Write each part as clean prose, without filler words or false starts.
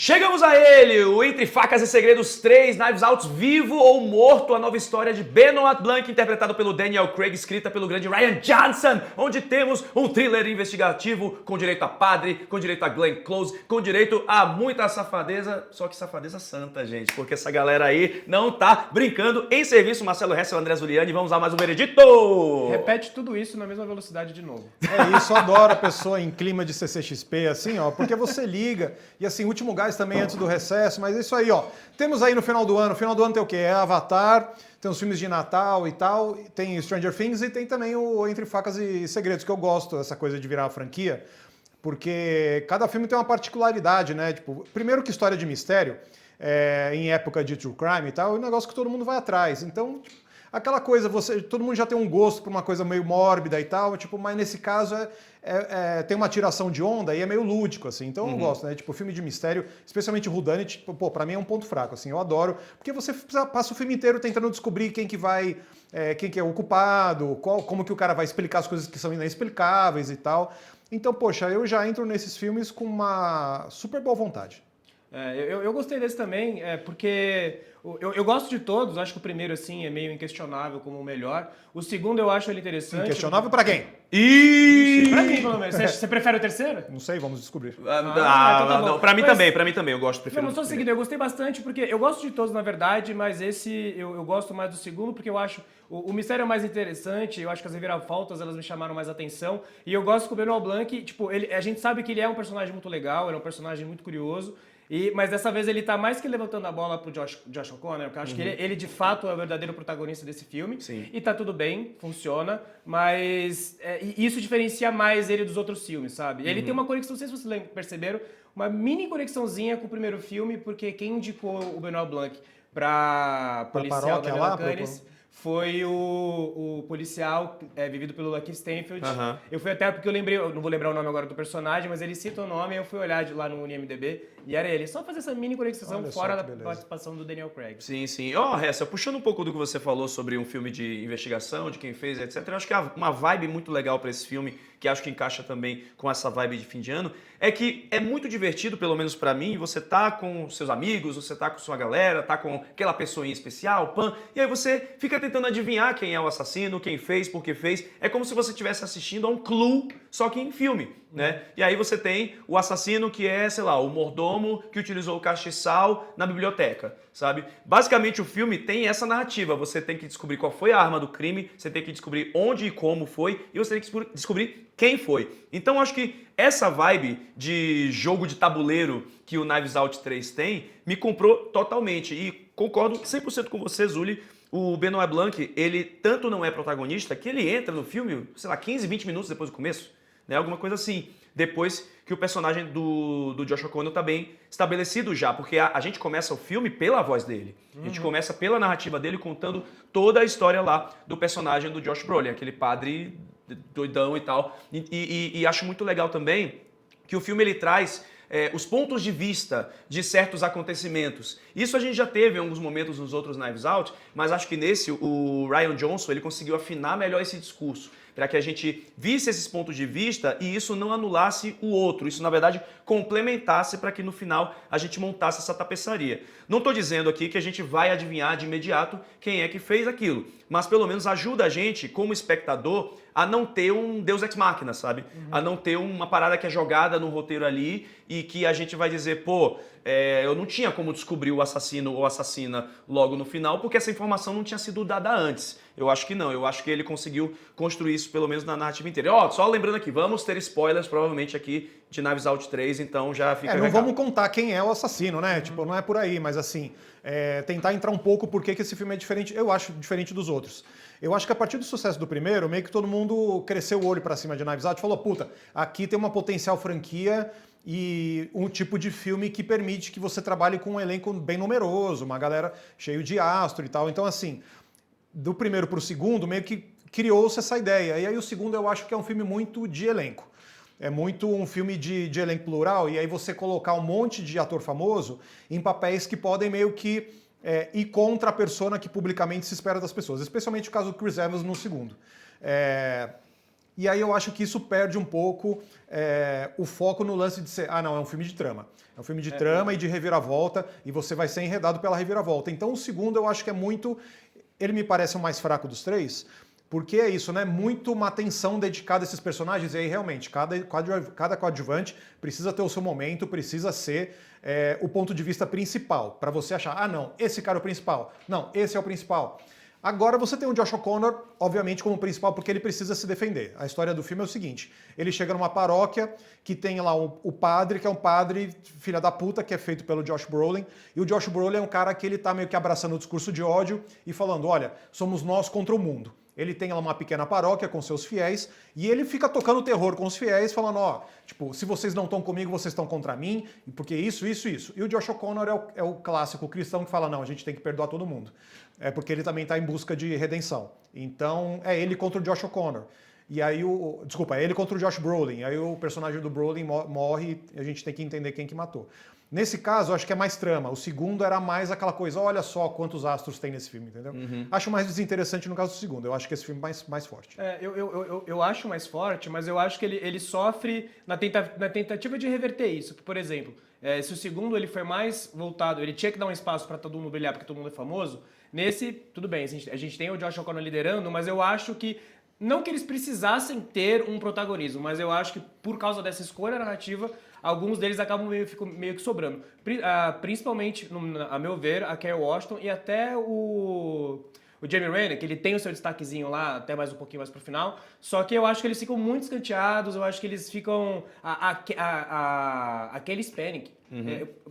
Chegamos a ele, o Entre Facas e Segredos 3, Knives Out vivo ou morto, a nova história de Benoit Blanc, interpretado pelo Daniel Craig, escrita pelo grande Rian Johnson, onde temos um thriller investigativo com direito a padre, com direito a Glenn Close, com direito a muita safadeza, só que safadeza santa, gente, porque essa galera aí não tá brincando em serviço. Marcelo Hessel, André Zuliani, vamos lá mais um veredito! Repete tudo isso na mesma velocidade de novo. É isso, eu adoro a pessoa em clima de CCXP, assim, ó, porque você liga, e assim, o último gás também antes do recesso, mas é isso aí, ó. Temos aí no final do ano tem o quê? É Avatar, tem os filmes de Natal e tal, tem Stranger Things e tem também o Entre Facas e Segredos, que eu gosto dessa coisa de virar uma franquia, porque cada filme tem uma particularidade, né? Tipo, primeiro que história de mistério, em época de true crime e tal, é um negócio que todo mundo vai atrás. Então, tipo, aquela coisa, todo mundo já tem um gosto por uma coisa meio mórbida e tal, tipo, mas nesse caso tem uma tiração de onda e é meio lúdico, assim, então eu gosto, né? Tipo, filme de mistério, especialmente whodunit, pô, pra mim é um ponto fraco, assim, eu adoro, porque você passa o filme inteiro tentando descobrir quem que é o culpado, como que o cara vai explicar as coisas que são inexplicáveis e tal. Então, poxa, eu já entro nesses filmes com uma super boa vontade. Eu gostei desse também, porque eu gosto de todos, acho que o primeiro, assim, é meio inquestionável como o melhor. O segundo eu acho ele interessante. Inquestionável pra quem? Pra mim, pelo menos. Você prefere o terceiro? Não sei, vamos descobrir. Então tá Não, bom. pra mim também, eu gosto, prefiro. Não, só o seguinte, eu gostei bastante, porque eu gosto de todos, na verdade, mas esse eu gosto mais do segundo, porque eu acho o mistério é mais interessante, eu acho que as reviravoltas, elas me chamaram mais atenção, e eu gosto que o Benoit Blanc, tipo, a gente sabe que ele é um personagem muito legal, ele é um personagem muito curioso, mas dessa vez ele tá mais que levantando a bola pro Josh O'Connor, porque eu acho que ele de fato é o verdadeiro protagonista desse filme. Sim. E tá tudo bem, funciona, mas isso diferencia mais ele dos outros filmes, sabe? Ele tem uma conexão, não sei se vocês perceberam, uma mini conexãozinha com o primeiro filme, porque quem indicou o Benoit Blanc pra policial da Mila Kunis foi o policial vivido pelo Lakeith Stanfield. Eu fui até porque eu não vou lembrar o nome agora do personagem, mas ele cita o nome, eu fui olhar lá no IMDb e era ele. Só fazer essa mini conexão fora da participação do Daniel Craig. Sim, sim. Hessa, puxando um pouco do que você falou sobre um filme de investigação, de quem fez, etc. Eu acho que uma vibe muito legal pra esse filme, que acho que encaixa também com essa vibe de fim de ano, é que é muito divertido, pelo menos pra mim, você tá com seus amigos, você tá com sua galera, tá com aquela pessoinha especial, e aí você fica tentando adivinhar quem é o assassino, quem fez, por que fez. É como se você estivesse assistindo a um Clue, só que em filme, né? E aí você tem o assassino que é, sei lá, o mordomo que utilizou o castiçal na biblioteca, sabe? Basicamente o filme tem essa narrativa, você tem que descobrir qual foi a arma do crime, você tem que descobrir onde e como foi, e você tem que descobrir quem foi. Então acho que essa vibe de jogo de tabuleiro que o Knives Out 3 tem, me comprou totalmente. E concordo 100% com você, Zuli. O Benoit Blanc, ele tanto não é protagonista que ele entra no filme, sei lá, 15, 20 minutos depois do começo, né? Alguma coisa assim. Depois que o personagem do Josh O'Connor tá bem estabelecido já, porque a gente começa o filme pela voz dele. A gente começa pela narrativa dele, contando toda a história lá do personagem do Josh Brolin, aquele padre doidão e tal. E acho muito legal também que o filme ele traz os pontos de vista de certos acontecimentos. Isso a gente já teve em alguns momentos nos outros Knives Out, mas acho que nesse o Rian Johnson ele conseguiu afinar melhor esse discurso, para que a gente visse esses pontos de vista e isso não anulasse o outro, isso na verdade complementasse para que no final a gente montasse essa tapeçaria. Não estou dizendo aqui que a gente vai adivinhar de imediato quem é que fez aquilo, mas pelo menos ajuda a gente, como espectador, a não ter um Deus Ex Machina, sabe? A não ter uma parada que é jogada no roteiro ali e que a gente vai dizer, pô, eu não tinha como descobrir o assassino ou assassina logo no final, porque essa informação não tinha sido dada antes. Eu acho que não, eu acho que ele conseguiu construir isso pelo menos na narrativa inteira. Ó, só lembrando aqui, vamos ter spoilers provavelmente aqui de Knives Out 3, então já fica não vamos contar quem é o assassino, né? Tipo, não é por aí, mas assim, tentar entrar um pouco por que esse filme é diferente, eu acho diferente dos outros. Eu acho que a partir do sucesso do primeiro, meio que todo mundo cresceu o olho pra cima de Knives Out e falou, puta, aqui tem uma potencial franquia e um tipo de filme que permite que você trabalhe com um elenco bem numeroso, uma galera cheio de astro e tal. Então, assim, do primeiro pro segundo, meio que criou-se essa ideia. E aí o segundo eu acho que é um filme muito de elenco. É muito um filme de elenco plural, e aí você colocar um monte de ator famoso em papéis que podem meio que ir contra a persona que publicamente se espera das pessoas. Especialmente o caso do Chris Evans no segundo. E aí eu acho que isso perde um pouco o foco no lance de ser, não, é um filme de trama. É um filme de trama e de reviravolta, e você vai ser enredado pela reviravolta. Então o segundo eu acho que é muito... Ele me parece o mais fraco dos três, porque é isso, né? Muito uma atenção dedicada a esses personagens, e aí realmente, cada coadjuvante precisa ter o seu momento, precisa ser o ponto de vista principal, para você achar, não, esse cara é o principal, não, esse é o principal. Agora você tem o Josh O'Connor, obviamente, como principal, porque ele precisa se defender. A história do filme é o seguinte, ele chega numa paróquia que tem lá o padre, que é um padre filha da puta, que é feito pelo Josh Brolin, e o Josh Brolin é um cara que ele tá meio que abraçando o discurso de ódio e falando, olha, somos nós contra o mundo. Ele tem lá uma pequena paróquia com seus fiéis e ele fica tocando terror com os fiéis, falando, tipo, se vocês não estão comigo, vocês estão contra mim, porque isso, isso, isso. E o Josh O'Connor é o clássico cristão que fala, não, a gente tem que perdoar todo mundo. É porque ele também está em busca de redenção. Então, é ele contra o Josh O'Connor. E aí é ele contra o Josh Brolin. Aí o personagem do Brolin morre e a gente tem que entender quem que matou. Nesse caso, eu acho que é mais trama. O segundo era mais aquela coisa, olha só quantos astros tem nesse filme, entendeu? Acho mais desinteressante no caso do segundo. Eu acho que esse filme é mais forte. Eu acho mais forte, mas eu acho que ele sofre na tentativa de reverter isso. Por exemplo, se o segundo ele foi mais voltado, ele tinha que dar um espaço para todo mundo brilhar, porque todo mundo é famoso. Nesse, tudo bem, a gente tem o Josh O'Connor liderando, mas eu acho que não que eles precisassem ter um protagonismo, mas eu acho que por causa dessa escolha narrativa, alguns deles acabam meio que sobrando. Principalmente, a meu ver, a Kerry Washington e até o Jeremy Renner, que ele tem o seu destaquezinho lá, até mais um pouquinho mais pro final, só que eu acho que eles ficam muito escanteados, eu acho que eles ficam... A Kelly Spannick,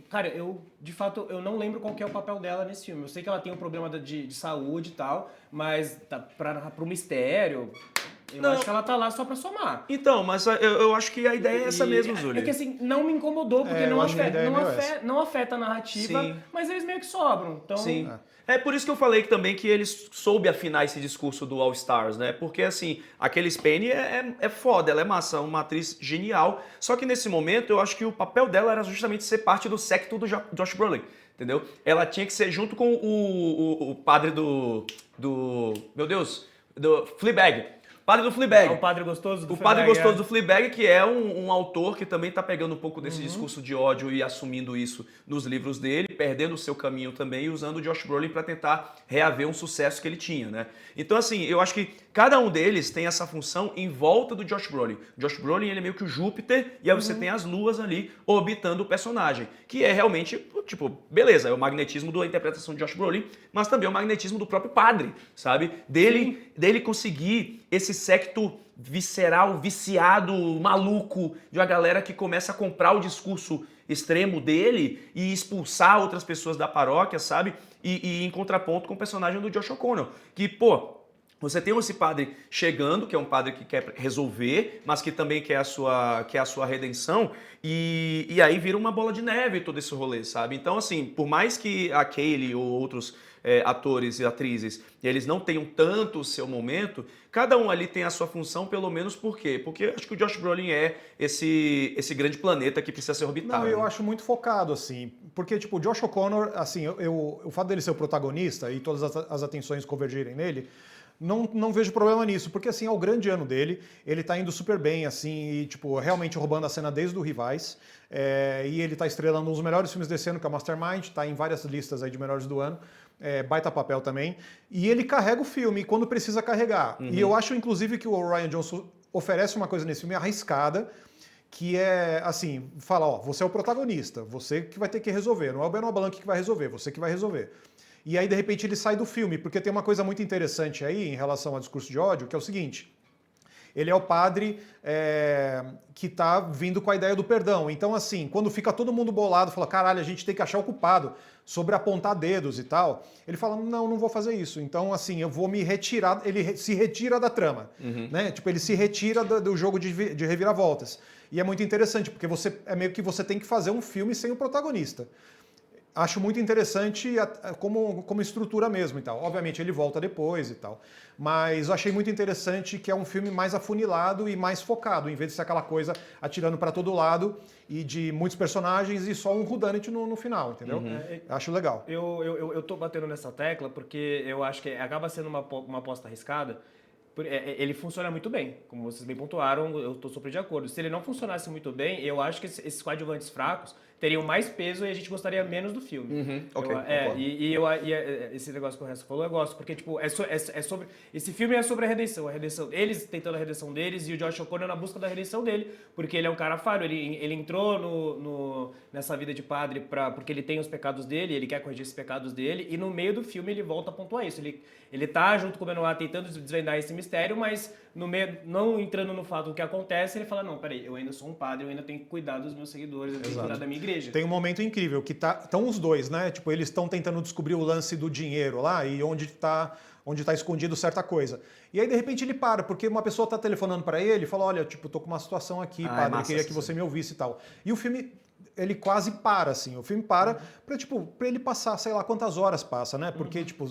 cara, de fato, eu não lembro qual que é o papel dela nesse filme. Eu sei que ela tem um problema de saúde e tal, mas pro mistério... Eu acho que ela tá lá só pra somar. Então, mas eu acho que a ideia é essa mesmo, Zuli. É que assim, não me incomodou, porque não afeta a narrativa, sim, mas eles meio que sobram. Então... Sim. É por isso que eu falei também que eles soube afinar esse discurso do All Stars, né? Porque assim, a Kelly Spanny é foda, ela é massa, uma atriz genial. Só que nesse momento eu acho que o papel dela era justamente ser parte do séquito do Josh Brolin, entendeu? Ela tinha que ser junto com o padre do meu Deus, do Fleabag. Padre do Fleabag. O padre gostoso do Fleabag. O padre gostoso do Fleabag, que é um autor que também está pegando um pouco desse discurso de ódio e assumindo isso nos livros dele, perdendo o seu caminho também e usando o Josh Brolin para tentar reaver um sucesso que ele tinha, né? Então, assim, eu acho que cada um deles tem essa função em volta do Josh Brolin. O Josh Brolin, ele é meio que o Júpiter e aí você tem as luas ali orbitando o personagem, que é realmente, tipo, beleza, é o magnetismo da interpretação de Josh Brolin, mas também é o magnetismo do próprio padre, sabe? Dele conseguir esse séquito visceral, viciado, maluco, de uma galera que começa a comprar o discurso extremo dele e expulsar outras pessoas da paróquia, sabe? E em contraponto com o personagem do Josh O'Connor, que, você tem esse padre chegando, que é um padre que quer resolver, mas que também quer a sua redenção, e aí vira uma bola de neve todo esse rolê, sabe? Então, assim, por mais que a Kaylee ou outros atores e atrizes, eles não tenham tanto o seu momento, cada um ali tem a sua função, pelo menos por quê? Porque acho que o Josh Brolin é esse grande planeta que precisa ser orbitado. Não, eu acho muito focado, assim, porque, tipo, o Josh O'Connor, assim, o fato dele ser o protagonista e todas as atenções convergirem nele, não vejo problema nisso, porque assim, é o grande ano dele, ele tá indo super bem, assim, e tipo, realmente roubando a cena desde o Rivais, e ele tá estrelando um dos melhores filmes desse ano, que é o Mastermind, tá em várias listas aí de melhores do ano, baita papel também, e ele carrega o filme quando precisa carregar. E eu acho, inclusive, que o Rian Johnson oferece uma coisa nesse filme arriscada, que é, assim, fala, você é o protagonista, você que vai ter que resolver, não é o Benoit Blanc que vai resolver, você que vai resolver. E aí, de repente, ele sai do filme, porque tem uma coisa muito interessante aí em relação ao discurso de ódio, que é o seguinte, ele é o padre que está vindo com a ideia do perdão. Então, assim, quando fica todo mundo bolado, fala, caralho, a gente tem que achar o culpado, sobre apontar dedos e tal, ele fala, não vou fazer isso. Então, assim, eu vou me retirar, ele se retira da trama, né? Tipo, ele se retira do jogo de reviravoltas. E é muito interessante, porque é meio que você tem que fazer um filme sem o protagonista. Acho muito interessante como estrutura mesmo e tal. Obviamente ele volta depois e tal. Mas eu achei muito interessante que é um filme mais afunilado e mais focado, em vez de ser aquela coisa atirando para todo lado e de muitos personagens e só um whodunit no final, entendeu? Acho legal. Eu tô batendo nessa tecla porque eu acho que acaba sendo uma aposta arriscada. Ele funciona muito bem, como vocês bem pontuaram, eu estou super de acordo. Se ele não funcionasse muito bem, eu acho que esses coadjuvantes fracos teriam mais peso e a gente gostaria menos do filme. Ok, Esse negócio que o resto falou, eu gosto, porque tipo, sobre... Esse filme é sobre a redenção, eles tentando a redenção deles e o Josh O'Connor na busca da redenção dele, porque ele é um cara falho, ele entrou nessa vida de padre porque ele tem os pecados dele, ele quer corrigir esses pecados dele, e no meio do filme ele volta a pontuar isso. Ele tá junto com o Benoit tentando desvendar esse mistério, mas no meio, não entrando no fato do que acontece, ele fala, não, peraí, eu ainda sou um padre, eu ainda tenho que cuidar dos meus seguidores, eu tenho que cuidar da minha igreja. Tem um momento incrível, que estão os dois, né? Tipo, eles estão tentando descobrir o lance do dinheiro lá e onde tá escondido certa coisa. E aí, de repente, ele para, porque uma pessoa tá telefonando para ele e fala, olha, tipo, tô com uma situação aqui, padre, eu queria que você me ouvisse e tal. E o filme... ele quase para, assim. O filme para pra ele passar, sei lá quantas horas passa, né? Porque, tipo,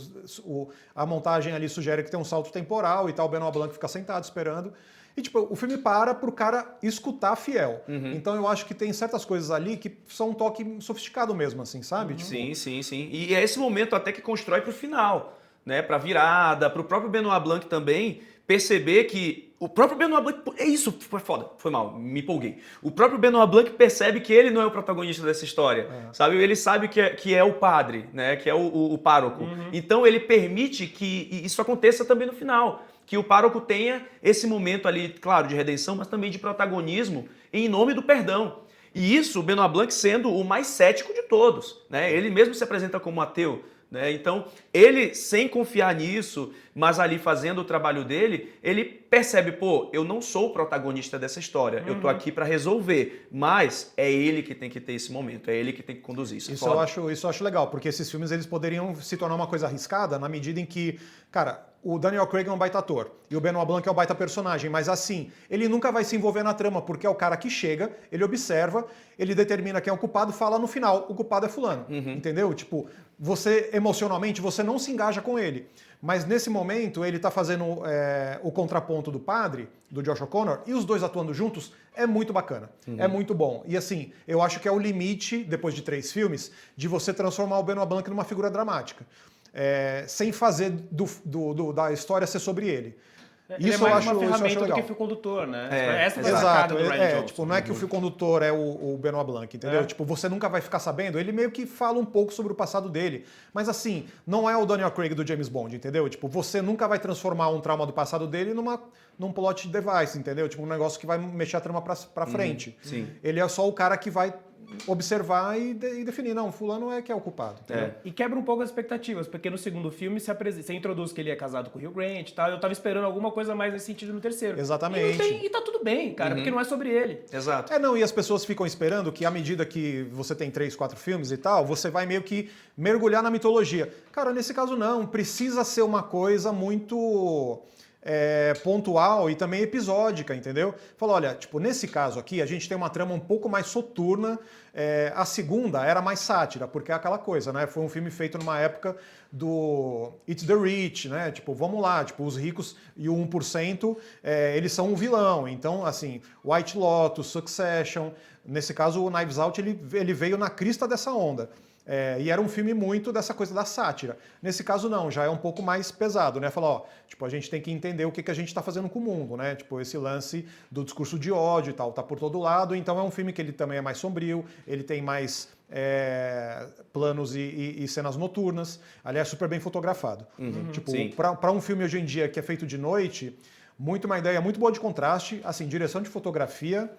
a montagem ali sugere que tem um salto temporal e tal, o Benoit Blanc fica sentado esperando. E, tipo, o filme para pro cara escutar fiel. Então, eu acho que tem certas coisas ali que são um toque sofisticado mesmo, assim, sabe? Tipo, Sim. E é esse momento até que constrói pro final, né? Pra virada, pro próprio Benoit Blanc também perceber que o próprio Benoit Blanc... É isso, foi foda, foi mal, me empolguei. O próprio Benoit Blanc percebe que ele não é o protagonista dessa história, sabe? Ele sabe que é o padre, né? Que é o pároco. Então ele permite que isso aconteça também no final. Que o pároco tenha esse momento ali, claro, de redenção, mas também de protagonismo em nome do perdão. E isso, o Benoit Blanc sendo o mais cético de todos, né? Ele mesmo se apresenta como ateu, né? Então, ele, sem confiar nisso, mas ali fazendo o trabalho dele, ele percebe, pô, eu não sou o protagonista dessa história, eu tô aqui para resolver, mas é ele que tem que ter esse momento, é ele que tem que conduzir isso. Isso eu acho legal, porque esses filmes eles poderiam se tornar uma coisa arriscada na medida em que, cara, o Daniel Craig é um baita ator e o Benoit Blanc é um baita personagem, mas assim, ele nunca vai se envolver na trama, porque é o cara que chega, ele observa, ele determina quem é o culpado, fala no final, o culpado é fulano, entendeu? Tipo, você emocionalmente, você não se engaja com ele. Mas nesse momento ele tá fazendo o contraponto do padre, do Josh O'Connor, e os dois atuando juntos é muito bacana, é muito bom. E assim, eu acho que é o limite, depois de 3 filmes, de você transformar o Benoit Blanc numa figura dramática. Sem fazer da história ser sobre ele. Ele Isso é mais eu acho, uma ferramenta do que legal. fio condutor, né? Essa Exato, sacada do Ryan Johnson. tipo, não é que o fio condutor é o Benoit Blanc, entendeu? Tipo, você nunca vai ficar sabendo, ele meio que fala um pouco sobre o passado dele, mas assim, não é o Daniel Craig do James Bond, entendeu? Tipo, você nunca vai transformar um trauma do passado dele num plot device, entendeu? Tipo, um negócio que vai mexer a trama pra frente. Sim. Ele é só o cara que vai observar e definir, não, fulano é que é o culpado. E quebra um pouco as expectativas, porque no segundo filme você introduz que ele é casado com o Hugh Grant e tal, eu tava esperando alguma coisa mais nesse sentido no terceiro. Exatamente. E tá tudo bem, cara, porque não é sobre ele. Exato. E as pessoas ficam esperando que à medida que você tem 3, 4 filmes e tal, você vai meio que mergulhar na mitologia. Cara, nesse caso não, precisa ser uma coisa muito... pontual e também episódica, entendeu? Fala, olha, tipo, nesse caso aqui, a gente tem uma trama um pouco mais soturna, a segunda era mais sátira, porque é aquela coisa, né? Foi um filme feito numa época do It's the Rich, né? Tipo, vamos lá, tipo, os ricos e o 1%, eles são um vilão. Então, assim, White Lotus, Succession, nesse caso o Knives Out, ele veio na crista dessa onda. E era um filme muito dessa coisa da sátira. Nesse caso, não, já é um pouco mais pesado, né? Falar, ó, tipo, a gente tem que entender o que a gente tá fazendo com o mundo, né? Tipo, esse lance do discurso de ódio e tal, tá por todo lado. Então é um filme que ele também é mais sombrio, ele tem mais planos e cenas noturnas. Aliás, super bem fotografado. Tipo, pra um filme hoje em dia que é feito de noite, uma ideia muito boa de contraste, assim, direção de fotografia...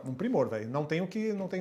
um primor, velho. Não tenho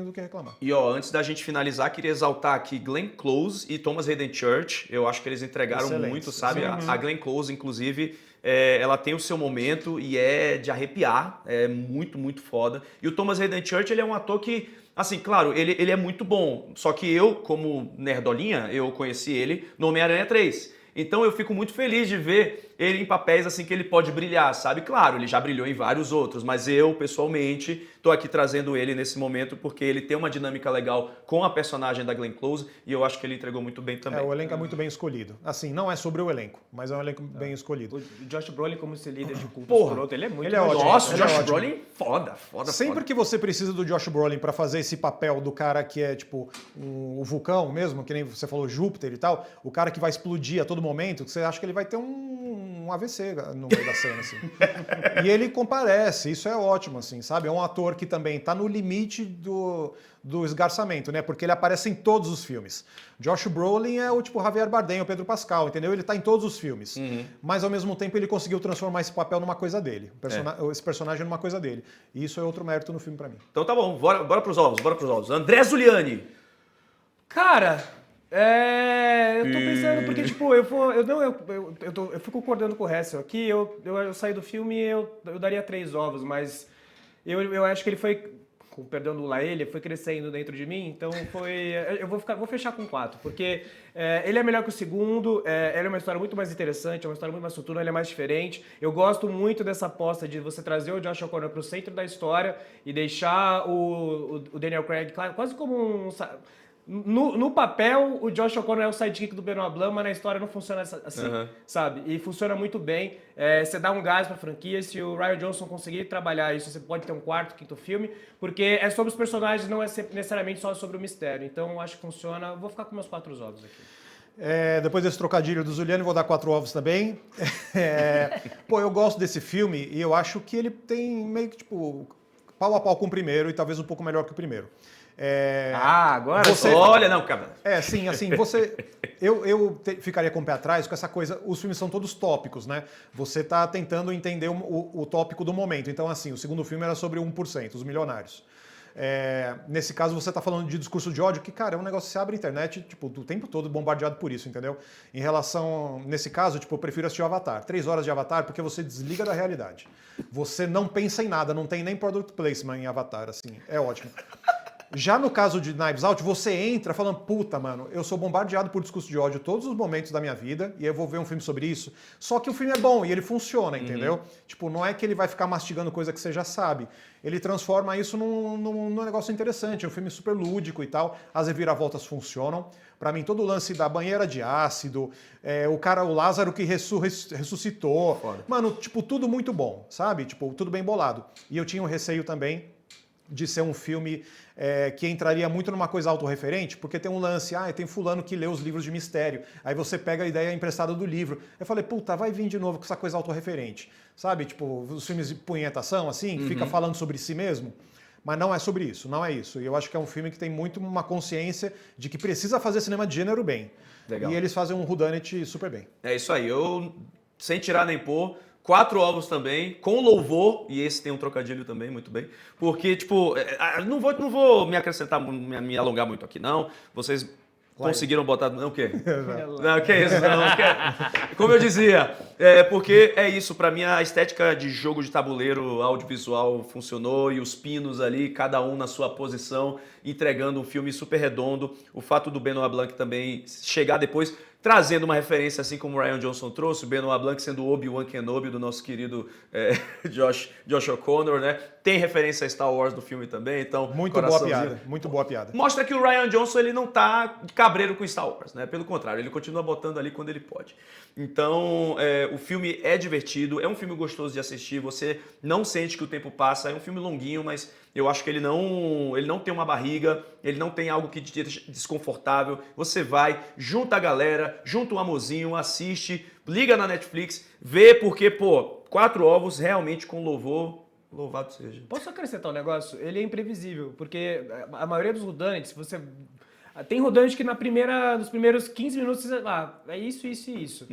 do que reclamar. E ó, antes da gente finalizar, queria exaltar aqui Glenn Close e Thomas Hayden Church. Eu acho que eles entregaram muito, sabe? A Glenn Close, inclusive, ela tem o seu momento e é de arrepiar. É muito, muito foda. E o Thomas Hayden Church, ele é um ator que, assim, claro, ele é muito bom. Só que eu, como nerdolinha, eu conheci ele no Homem-Aranha 3. Então eu fico muito feliz de ver ele em papéis assim que ele pode brilhar, sabe? Claro, ele já brilhou em vários outros, mas eu, pessoalmente, tô aqui trazendo ele nesse momento porque ele tem uma dinâmica legal com a personagem da Glenn Close e eu acho que ele entregou muito bem também. O elenco é muito bem escolhido. Assim, não é sobre o elenco, mas é um elenco bem escolhido. O Josh Brolin como esse líder de culto Porra, ele é muito ele é ótimo. Nossa, o Ele é Josh ótimo. Brolin, foda. Sempre que você precisa do Josh Brolin pra fazer esse papel do cara que é, tipo, o vulcão mesmo, que nem você falou, Júpiter e tal, o cara que vai explodir a todo momento, que você acha que ele vai ter um um AVC no meio da cena, assim. E ele comparece, isso é ótimo, assim, sabe? É um ator que também tá no limite do esgarçamento, né? Porque ele aparece em todos os filmes. Josh Brolin é o tipo Javier Bardem, o Pedro Pascal, entendeu? Ele tá em todos os filmes. Mas ao mesmo tempo ele conseguiu transformar esse papel numa coisa dele. Esse personagem numa coisa dele. E isso é outro mérito no filme pra mim. Então tá bom, bora pros ovos. André Zuliani. Cara, eu tô pensando, porque, tipo, eu fui concordando com o Hessel aqui, eu saí do filme e eu daria 3 ovos, mas eu acho que ele foi, com perdão do Laê, ele foi crescendo dentro de mim, então eu vou fechar com 4, porque ele é melhor que o segundo, ele é uma história muito mais interessante, é uma história muito mais futura, ele é mais diferente. Eu gosto muito dessa aposta de você trazer o Josh O'Connor pro centro da história e deixar o Daniel Craig quase como um... No papel, o Josh O'Connor é o sidekick do Benoit Blanc, mas na história não funciona assim, sabe? E funciona muito bem. Você dá um gás pra franquia, se o Rian Johnson conseguir trabalhar isso, você pode ter um 4º, 5º filme, porque é sobre os personagens, não é necessariamente só sobre o mistério. Então, acho que funciona. Vou ficar com meus 4 ovos aqui. Depois desse trocadilho do Zuliani, vou dar 4 ovos também. Pô, eu gosto desse filme e eu acho que ele tem meio que, tipo, pau a pau com o primeiro e talvez um pouco melhor que o primeiro. Agora Olha, não, cara. Sim, assim, eu ficaria com o pé atrás com essa coisa, os filmes são todos tópicos, né? Você tá tentando entender o tópico do momento. Então, assim, o segundo filme era sobre 1%, os milionários. Nesse caso, você tá falando de discurso de ódio, que, cara, é um negócio que você abre a internet, tipo, o tempo todo bombardeado por isso, entendeu? Em relação, nesse caso, tipo, eu prefiro assistir o Avatar. 3 horas de Avatar, porque você desliga da realidade. Você não pensa em nada, não tem nem product placement em Avatar, assim, é ótimo. Já no caso de Knives Out, você entra falando, puta, mano, eu sou bombardeado por discurso de ódio todos os momentos da minha vida e eu vou ver um filme sobre isso. Só que o filme é bom e ele funciona, entendeu? Tipo, não é que ele vai ficar mastigando coisa que você já sabe. Ele transforma isso num negócio interessante, é um filme super lúdico e tal. As reviravoltas funcionam. Pra mim, todo o lance da banheira de ácido, o Lázaro que ressuscitou. Foda. Mano, tipo, tudo muito bom, sabe? Tipo, tudo bem bolado. E eu tinha um receio também de ser um filme que entraria muito numa coisa autorreferente, porque tem um lance, tem fulano que lê os livros de mistério, aí você pega a ideia emprestada do livro. Eu falei, puta, vai vir de novo com essa coisa autorreferente, sabe? Tipo, os filmes de punhetação, assim, fica falando sobre si mesmo. Mas não é sobre isso, não é isso. E eu acho que é um filme que tem muito uma consciência de que precisa fazer cinema de gênero bem. Legal. E eles fazem um whodunit super bem. É isso aí, eu, sem tirar nem pôr, 4 ovos também, com louvor, e esse tem um trocadilho também, muito bem, porque, tipo, não vou me acrescentar, me alongar muito aqui, não. Vocês conseguiram botar... Não, o quê? Não, que isso, não. Como eu dizia, porque é isso, pra mim a estética de jogo de tabuleiro audiovisual funcionou e os pinos ali, cada um na sua posição, entregando um filme super redondo. O fato do Benoit Blanc também chegar depois... trazendo uma referência, assim como o Rian Johnson trouxe, o Benoit Blanc sendo o Obi-Wan Kenobi do nosso querido Josh O'Connor, né? Tem referência a Star Wars no filme também, então... Muito boa piada, muito boa piada. Mostra que o Rian Johnson, ele não tá cabreiro com Star Wars, né? Pelo contrário, ele continua botando ali quando ele pode. Então, o filme é divertido, é um filme gostoso de assistir, você não sente que o tempo passa, é um filme longuinho, mas... eu acho que ele não tem uma barriga, ele não tem algo que te deixa desconfortável. Você vai, junta a galera, junta um amorzinho, assiste, liga na Netflix, vê porque, 4 ovos realmente com louvor, louvado seja. Posso acrescentar um negócio? Ele é imprevisível, porque a maioria dos whodunits, você... tem whodunit que nos primeiros 15 minutos você é isso, isso e isso.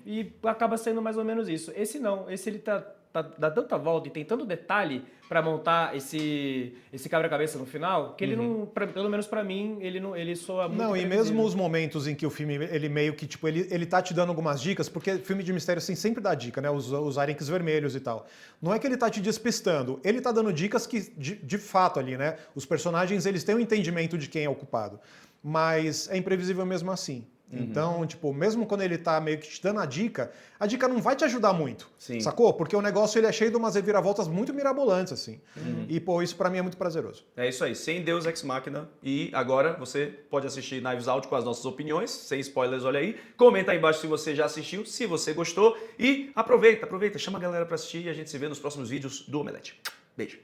E acaba sendo mais ou menos isso. Esse não, esse ele dá tanta volta e tem tanto detalhe pra montar esse quebra-cabeça no final, que ele não, pelo menos pra mim, ele soa muito Não, e previsível. mesmo os momentos em que o filme, ele meio que, tipo, ele tá te dando algumas dicas, porque filme de mistério, assim, sempre dá dica, né? Os arenques vermelhos e tal. Não é que ele tá te despistando, ele tá dando dicas que, de fato ali, né? Os personagens, eles têm um entendimento de quem é o culpado. Mas é imprevisível mesmo assim. Então, tipo, mesmo quando ele tá meio que te dando a dica não vai te ajudar muito, Sim. sacou? Porque o negócio ele é cheio de umas reviravoltas muito mirabolantes, assim. E, isso pra mim é muito prazeroso. É isso aí, sem Deus Ex Machina. E agora você pode assistir Knives Out com as nossas opiniões, sem spoilers, olha aí. Comenta aí embaixo se você já assistiu, se você gostou. E aproveita, chama a galera pra assistir e a gente se vê nos próximos vídeos do Omelete. Beijo.